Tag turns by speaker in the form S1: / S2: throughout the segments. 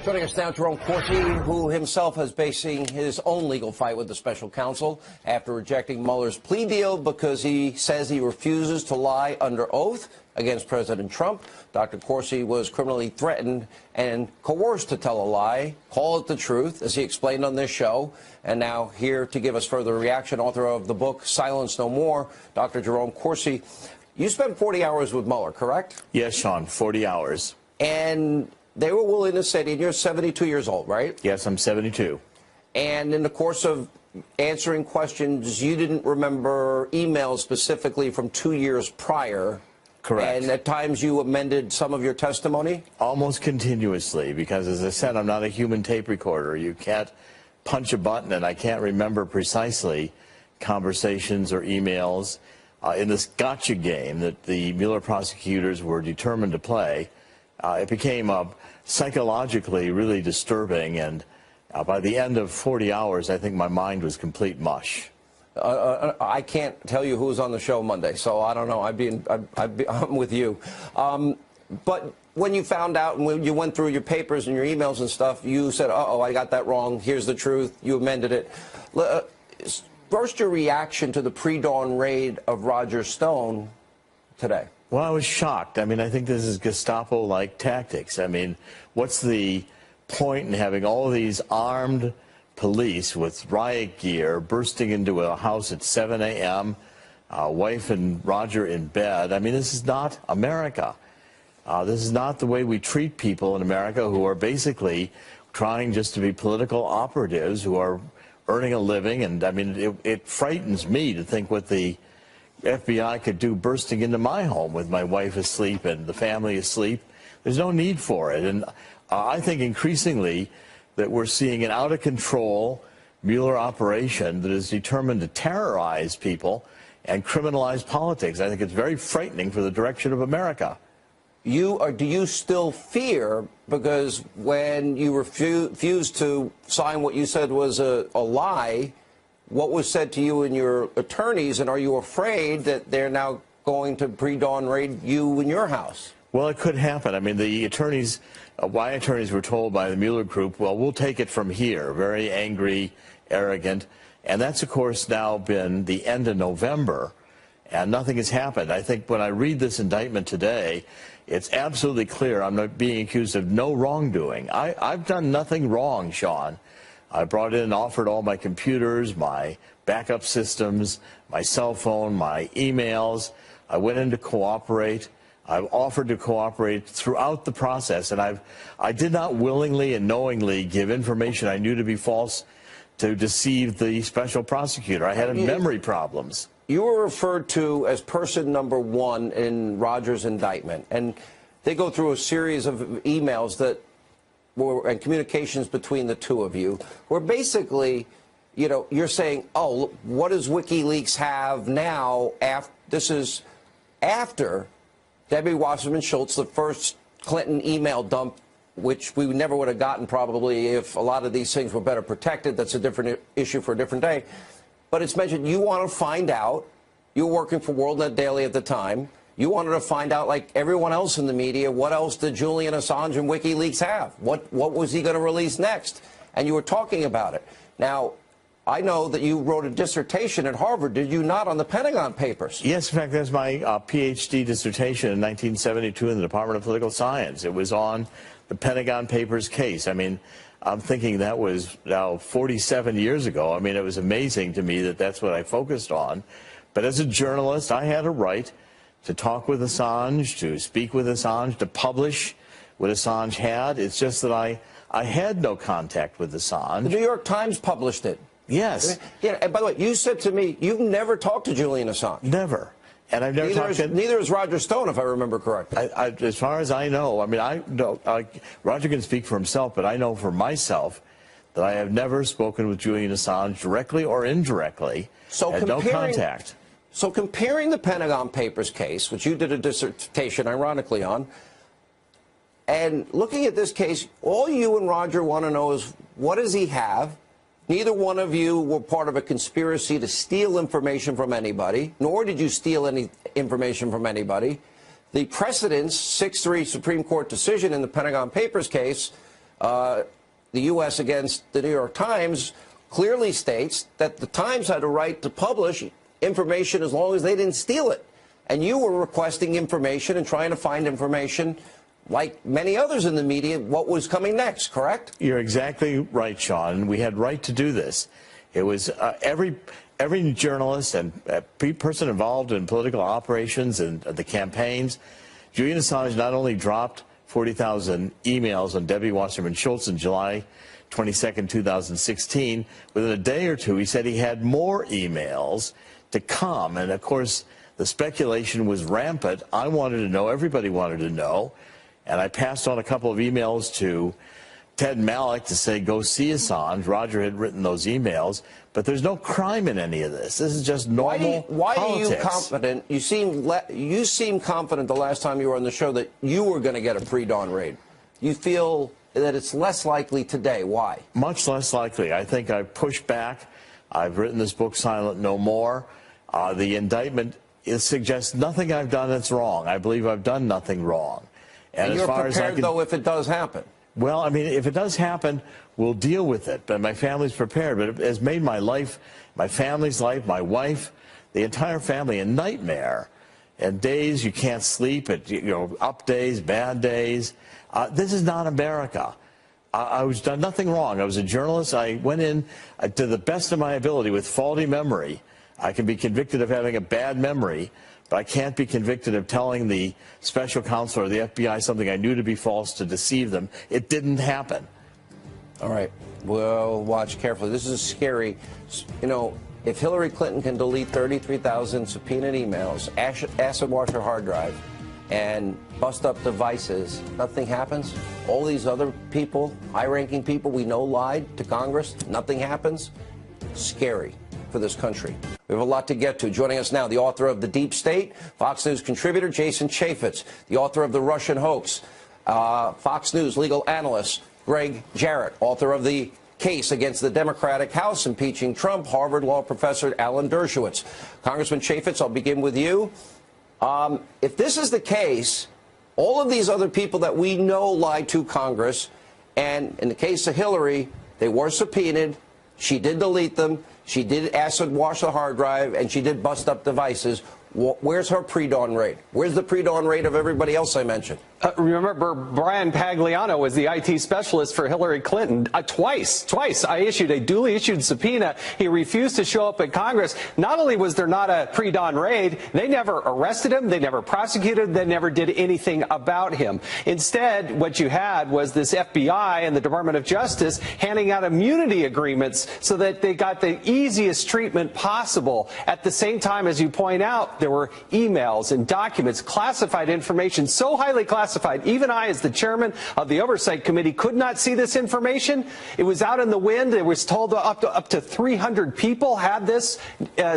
S1: Joining us now, Jerome Corsi, who himself is basing his own legal fight with the special counsel after rejecting Mueller's plea deal because he says he refuses to lie under oath against President Trump. Dr. Corsi was criminally threatened and coerced to tell a lie, call it the truth, as he explained on this show. And now here to give us further reaction, author of the book Silence No More, Dr. Jerome Corsi. You spent 40 hours with Mueller, correct?
S2: Yes, Sean, 40 hours.
S1: And they were willing to say, and you're 72 years old, right?
S2: Yes, I'm 72.
S1: And in the course of answering questions, you didn't remember emails specifically from 2 years prior.
S2: Correct.
S1: And at times you amended some of your testimony?
S2: Almost continuously, because as I said, I'm not a human tape recorder. You can't punch a button, and I can't remember precisely conversations or emails. In this gotcha game that the Mueller prosecutors were determined to play, it became psychologically really disturbing, and by the end of 40 hours, I think my mind was complete mush.
S1: I can't tell you who was on the show Monday, so I don't know. I'm with you. But when you found out and when you went through your papers and your emails and stuff, you said, uh-oh, I got that wrong. Here's the truth. You amended it. First, your reaction to the pre-dawn raid of Roger Stone today.
S2: Well, I was shocked. I mean, I think this is Gestapo-like tactics. I mean, what's the point in having all of these armed police with riot gear bursting into a house at 7 a.m., wife and Roger in bed? I mean, this is not America. This is not the way we treat people in America who are basically trying just to be political operatives who are earning a living. And, I mean, it frightens me to think what the FBI could do bursting into my home with my wife asleep and the family asleep. There's no need for it. And I think increasingly that we're seeing an out-of-control Mueller operation that is determined to terrorize people and criminalize politics. I think it's very frightening for the direction of America.
S1: Do you still fear, because when you refused to sign what you said was a lie, what was said to you and your attorneys, and are you afraid that they're now going to pre-dawn raid you in your house?
S2: Well, it could happen. I mean, the attorneys, my attorneys were told by the Mueller group, well, we'll take it from here, very angry, arrogant. And that's, of course, now been the end of November, and nothing has happened. I think when I read this indictment today, it's absolutely clear I'm not being accused of no wrongdoing. I've done nothing wrong, Sean. I brought in and offered all my computers, my backup systems, my cell phone, my emails. I went in to cooperate. I've offered to cooperate throughout the process, and I did not willingly and knowingly give information I knew to be false to deceive the special prosecutor. I had memory problems.
S1: You were referred to as person number one in Roger's indictment, and they go through a series of emails that and communications between the two of you, where basically, you know, you're saying, oh, what does WikiLeaks have now? This is after Debbie Wasserman Schultz, the first Clinton email dump, which we never would have gotten probably if a lot of these things were better protected. That's a different issue for a different day. But it's mentioned you want to find out. You were working for WorldNet Daily at the time. You wanted to find out, like everyone else in the media, what else did Julian Assange and WikiLeaks have? What was he going to release next? And you were talking about it. Now, I know that you wrote a dissertation at Harvard, did you not, on the Pentagon Papers?
S2: Yes, in fact, that's my PhD dissertation in 1972 in the Department of Political Science. It was on the Pentagon Papers case. I mean, I'm thinking that was now 47 years ago. I mean, it was amazing to me that that's what I focused on. But as a journalist, I had a right to talk with Assange, to speak with Assange, to publish what Assange had. It's just that I had no contact with Assange.
S1: The New York Times published it.
S2: Yes.
S1: Yeah, and by the way, you said to me, you've never talked to Julian Assange.
S2: Never. And I've never talked to...
S1: Neither is Roger Stone, if I remember correctly.
S2: As far as I know, I mean, Roger can speak for himself, but I know for myself that I have never spoken with Julian Assange directly or indirectly.
S1: So
S2: had no contact.
S1: So comparing the Pentagon Papers case, which you did a dissertation, ironically, on, and looking at this case, all you and Roger want to know is, what does he have? Neither one of you were part of a conspiracy to steal information from anybody, nor did you steal any information from anybody. The precedent's 6-3 Supreme Court decision in the Pentagon Papers case the U.S. against the New York Times clearly states that the Times had a right to publish information as long as they didn't steal it. And you were requesting information and trying to find information, like many others in the media, what was coming next, correct?
S2: You're exactly right, Sean. We had right to do this. It was every journalist and person involved in political operations and the campaigns. Julian Assange not only dropped 40,000 emails on Debbie Wasserman Schultz in July 22nd, 2016. Within a day or two, he said he had more emails to come. And, of course, the speculation was rampant. I wanted to know. Everybody wanted to know. And I passed on a couple of emails to Ted Malloch to say, go see Assange. Roger had written those emails. But there's no crime in any of this. This is just normal
S1: Why
S2: politics.
S1: are you confident? You seem confident the last time you were on the show that you were going to get a pre-dawn raid. You feel that it's less likely today. Why?
S2: Much less likely. I think I've pushed back. I've written this book, Silent No More. The indictment suggests nothing I've done that's wrong. I believe I've done nothing wrong.
S1: And you're prepared, though, if it does happen?
S2: Well, I mean, if it does happen, we'll deal with it. But my family's prepared. But it has made my life, my family's life, my wife, the entire family a nightmare. And days you can't sleep, up days, bad days. This is not America. I was done nothing wrong. I was a journalist. I went in to the best of my ability with faulty memory. I can be convicted of having a bad memory, but I can't be convicted of telling the special counsel or the FBI something I knew to be false to deceive them. It didn't happen.
S1: All right. We'll watch carefully. This is scary. You know, if Hillary Clinton can delete 33,000 subpoenaed emails, acid wash her hard drive, and bust up devices, nothing happens. All these other people, high-ranking people we know lied to Congress, nothing happens. Scary for this country. We have a lot to get to. Joining us now, the author of The Deep State, Fox News contributor Jason Chaffetz, the author of The Russian Hoax, Fox News legal analyst Greg Jarrett, author of The Case Against the Democratic House Impeaching Trump, Harvard law professor Alan Dershowitz. Congressman Chaffetz, I'll begin with you. If this is the case, all of these other people that we know lied to Congress, and in the case of Hillary, they were subpoenaed, she did delete them, she did acid wash the hard drive, and she did bust up devices. Where's her pre-dawn raid? Where's the pre-dawn raid of everybody else I mentioned?
S3: Remember, Brian Pagliano was the IT specialist for Hillary Clinton. Twice I issued a duly issued subpoena. He refused to show up at Congress. Not only was there not a pre-dawn raid, they never arrested him, they never prosecuted, they never did anything about him. Instead, what you had was this FBI and the Department of Justice handing out immunity agreements so that they got the easiest treatment possible. At the same time, as you point out, there were emails and documents, classified information, so highly classified, even I, as the chairman of the Oversight Committee, could not see this information. It was out in the wind. It was told up to 300 people had this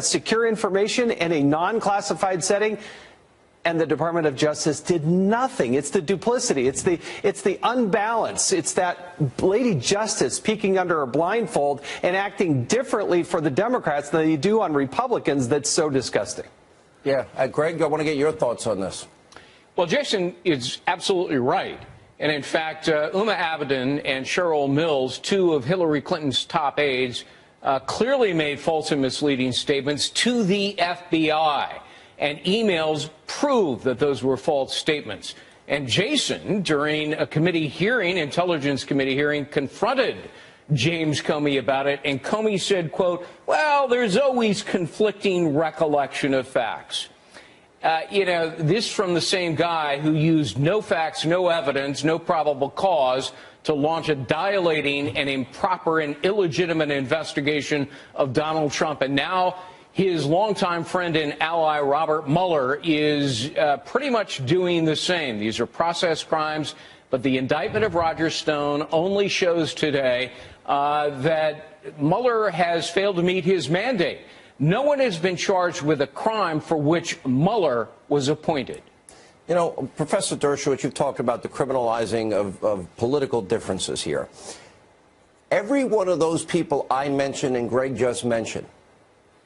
S3: secure information in a non-classified setting. And the Department of Justice did nothing. It's the duplicity. It's the unbalance. It's that Lady Justice peeking under a blindfold and acting differently for the Democrats than they do on Republicans. That's so disgusting.
S1: Yeah. Greg, I want to get your thoughts on this.
S4: Well, Jason is absolutely right. And in fact, Uma Abedin and Cheryl Mills, two of Hillary Clinton's top aides, clearly made false and misleading statements to the FBI. And emails prove that those were false statements. And Jason, during a committee hearing, Intelligence Committee hearing, confronted James Comey about it. And Comey said, quote, well, there's always conflicting recollection of facts. This from the same guy who used no facts, no evidence, no probable cause to launch a dilating and improper and illegitimate investigation of Donald Trump. And now his longtime friend and ally, Robert Mueller, is pretty much doing the same. These are process crimes, but the indictment of Roger Stone only shows today that Mueller has failed to meet his mandate. No one has been charged with a crime for which Mueller was appointed.
S1: You know, Professor Dershowitz, you've talked about the criminalizing of political differences here. Every one of those people I mentioned and Greg just mentioned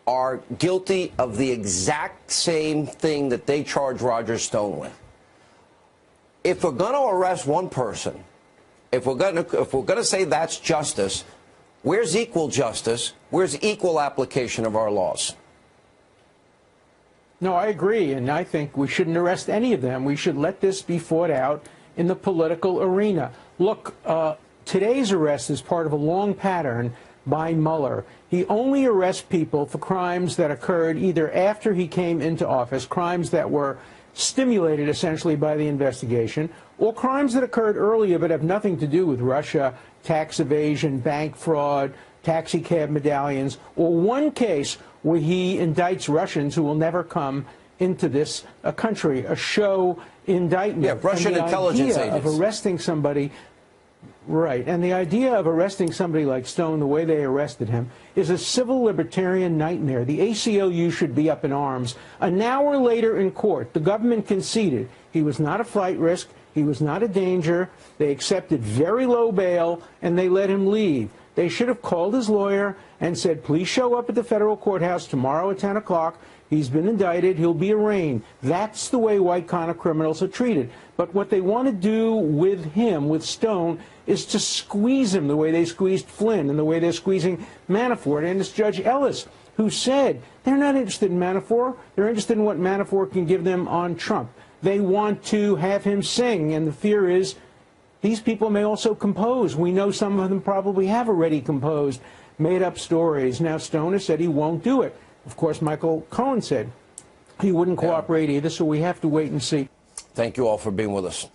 S1: are guilty of the exact same thing that they charge Roger Stone with. If we're going to arrest one person, if we're gonna say that's justice, where's equal justice? Where's equal application of our laws?
S5: No, I agree, and I think we shouldn't arrest any of them. We should let this be fought out in the political arena. Look, today's arrest is part of a long pattern by Mueller. He only arrests people for crimes that occurred either after he came into office, crimes that were stimulated essentially by the investigation, or crimes that occurred earlier but have nothing to do with Russia, tax evasion, bank fraud, taxi cab medallions, or one case where he indicts Russians who will never come into this country, a show indictment.
S1: Yeah, Russian intelligence agents.
S5: Of arresting somebody, right, and the idea of arresting somebody like Stone the way they arrested him is a civil libertarian nightmare. The ACLU should be up in arms. An hour later in court, the government conceded he was not a flight risk, he was not a danger, they accepted very low bail, and they let him leave. They should have called his lawyer and said, please show up at the federal courthouse tomorrow at 10 o'clock. He's been indicted. He'll be arraigned. That's the way white-collar criminals are treated. But what they want to do with him, with Stone, is to squeeze him the way they squeezed Flynn and the way they're squeezing Manafort. And it's Judge Ellis who said they're not interested in Manafort. They're interested in what Manafort can give them on Trump. They want to have him sing, and the fear is these people may also compose. We know some of them probably have already composed made-up stories. Now, Stone has said he won't do it. Of course, Michael Cohen said he wouldn't cooperate either, so we have to wait and see.
S1: Thank you all for being with us.